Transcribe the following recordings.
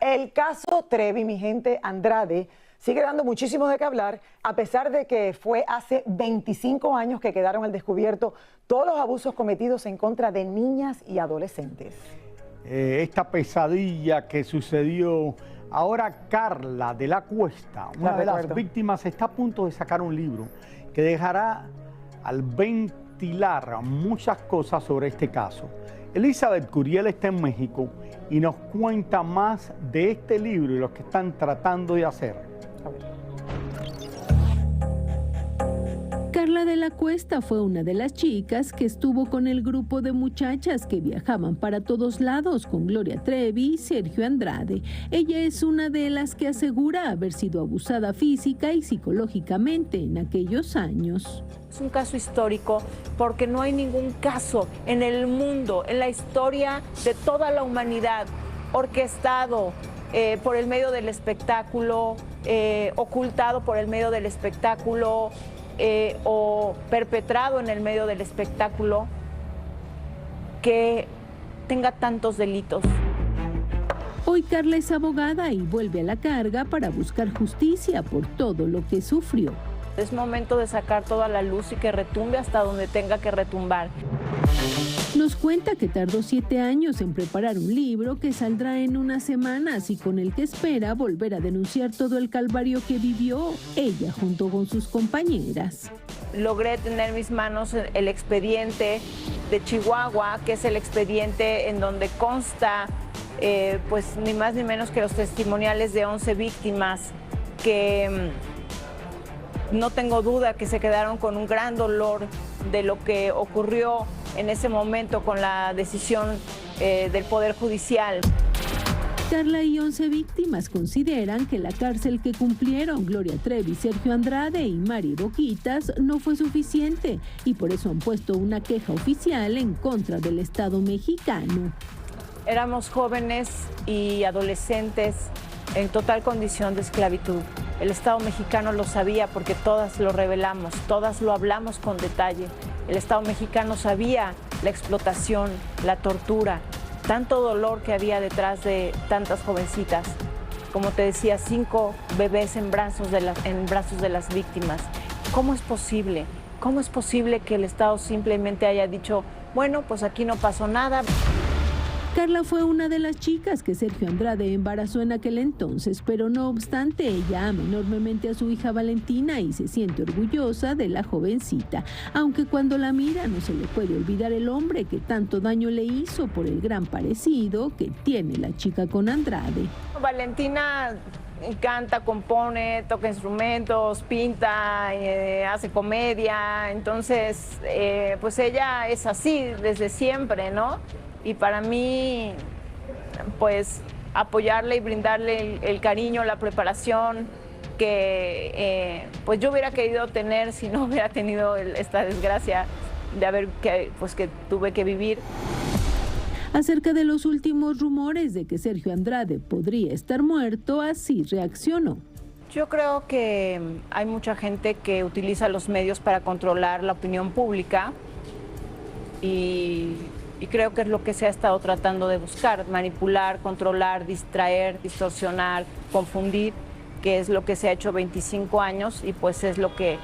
El caso Trevi, mi gente, Andrade, sigue dando muchísimo de qué hablar, a pesar de que fue hace 25 años que quedaron al descubierto todos los abusos cometidos en contra de niñas y adolescentes. Esta pesadilla que sucedió, ahora Carla de la Cuesta, una de las víctimas, está a punto de sacar un libro que dejará al ventilar muchas cosas sobre este caso. Elizabeth Curiel está en México y nos cuenta más de este libro y lo que están tratando de hacer. Carla de la Cuesta fue una de las chicas que estuvo con el grupo de muchachas que viajaban para todos lados con Gloria Trevi y Sergio Andrade. Ella es una de las que asegura haber sido abusada física y psicológicamente en aquellos años. Es un caso histórico porque no hay ningún caso en el mundo, en la historia de toda la humanidad, orquestado por el medio del espectáculo, ocultado por el medio del espectáculo, o perpetrado en el medio del espectáculo, que tenga tantos delitos. Hoy Carla es abogada y vuelve a la carga para buscar justicia por todo lo que sufrió. Es momento de sacar toda la luz y que retumbe hasta donde tenga que retumbar. Nos cuenta que tardó 7 años en preparar un libro que saldrá en unas semanas y con el que espera volver a denunciar todo el calvario que vivió ella junto con sus compañeras. Logré tener en mis manos el expediente de Chihuahua, que es el expediente en donde consta pues ni más ni menos que los testimoniales de 11 víctimas que no tengo duda que se quedaron con un gran dolor de lo que ocurrió en ese momento con la decisión del Poder Judicial. Carla y 11 víctimas consideran que la cárcel que cumplieron Gloria Trevi, Sergio Andrade y Mari Boquitas no fue suficiente y por eso han puesto una queja oficial en contra del Estado mexicano. Éramos jóvenes y adolescentes en total condición de esclavitud. El Estado mexicano lo sabía porque todas lo revelamos, todas lo hablamos con detalle. El Estado mexicano sabía la explotación, la tortura, tanto dolor que había detrás de tantas jovencitas. Como te decía, 5 bebés en brazos de las víctimas. ¿Cómo es posible? ¿Cómo es posible que el Estado simplemente haya dicho, bueno, pues aquí no pasó nada? Carla fue una de las chicas que Sergio Andrade embarazó en aquel entonces, pero no obstante, ella ama enormemente a su hija Valentina y se siente orgullosa de la jovencita, aunque cuando la mira no se le puede olvidar el hombre que tanto daño le hizo por el gran parecido que tiene la chica con Andrade. Valentina canta, compone, toca instrumentos, pinta, hace comedia, entonces pues ella es así desde siempre, ¿no? Y para mí, pues, apoyarle y brindarle el cariño, la preparación que pues yo hubiera querido tener si no hubiera tenido esta desgracia de haber que tuve que vivir. Acerca de los últimos rumores de que Sergio Andrade podría estar muerto, así reaccionó. Yo creo que hay mucha gente que utiliza los medios para controlar la opinión pública y creo que es lo que se ha estado tratando de buscar, manipular, controlar, distraer, distorsionar, confundir, que es lo que se ha hecho 25 años y pues es lo que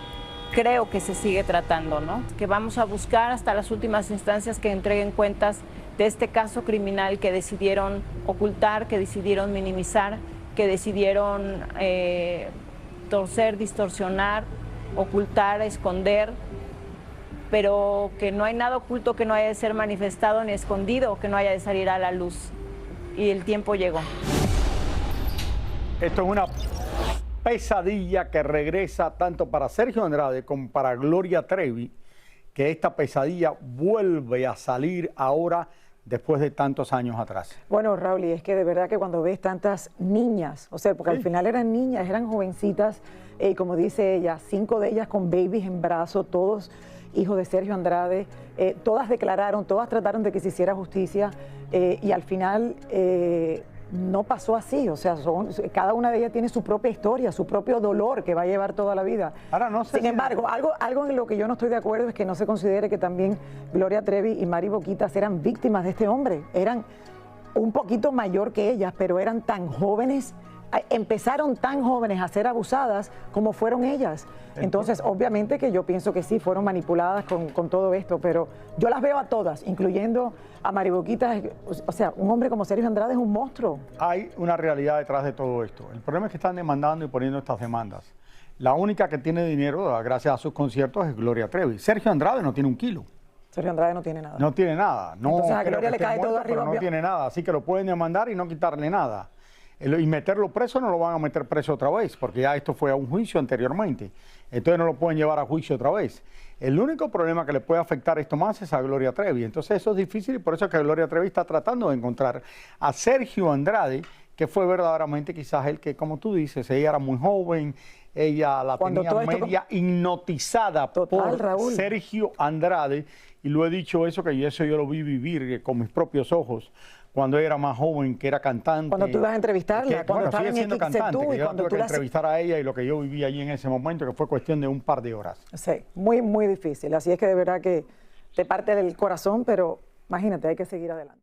creo que se sigue tratando, ¿no? Que vamos a buscar hasta las últimas instancias que entreguen cuentas de este caso criminal que decidieron ocultar, que decidieron minimizar, que decidieron torcer, distorsionar, ocultar, esconder, pero que no hay nada oculto que no haya de ser manifestado ni escondido, que no haya de salir a la luz. Y el tiempo llegó. Esto es una pesadilla que regresa tanto para Sergio Andrade como para Gloria Trevi, que esta pesadilla vuelve a salir ahora después de tantos años atrás. Bueno, Raúl, y es que de verdad que cuando ves tantas niñas, o sea, porque al final eran niñas, eran jovencitas, como dice ella, 5 de ellas con babies en brazos, todos hijos de Sergio Andrade, todas declararon, todas trataron de que se hiciera justicia y al final no pasó así, o sea, cada una de ellas tiene su propia historia, su propio dolor que va a llevar toda la vida. Ahora no sé. Sin embargo, algo en lo que yo no estoy de acuerdo es que no se considere que también Gloria Trevi y Mari Boquitas eran víctimas de este hombre, eran un poquito mayor que ellas, pero eran tan jóvenes, empezaron tan jóvenes a ser abusadas como fueron ellas. Entonces, obviamente que yo pienso que sí, fueron manipuladas con todo esto, pero yo las veo a todas, incluyendo a Mariboquita. O sea, un hombre como Sergio Andrade es un monstruo. Hay una realidad detrás de todo esto. El problema es que están demandando y poniendo estas demandas. La única que tiene dinero, gracias a sus conciertos, es Gloria Trevi. Sergio Andrade no tiene un kilo. Sergio Andrade no tiene nada. No tiene nada. No, entonces a Gloria le cae muerto, todo arriba. No tiene nada, así que lo pueden demandar y no quitarle nada. Y meterlo preso no lo van a meter preso otra vez, porque ya esto fue a un juicio anteriormente. Entonces no lo pueden llevar a juicio otra vez. El único problema que le puede afectar esto más es a Gloria Trevi. Entonces eso es difícil y por eso es que Gloria Trevi está tratando de encontrar a Sergio Andrade, que fue verdaderamente quizás el que, como tú dices, ella era muy joven, ella la tenía media hipnotizada por Raúl. Sergio Andrade, y lo he dicho eso, que eso yo lo vi vivir con mis propios ojos cuando era más joven, que era cantante. Cuando tú ibas a entrevistarla, cuando estaba en siendo cantante, tú, que y yo cuando tuve tú que entrevistar a ella y lo que yo viví allí en ese momento, que fue cuestión de un par de horas. Sí, muy, muy difícil. Así es que de verdad que te parte el corazón, pero imagínate, hay que seguir adelante.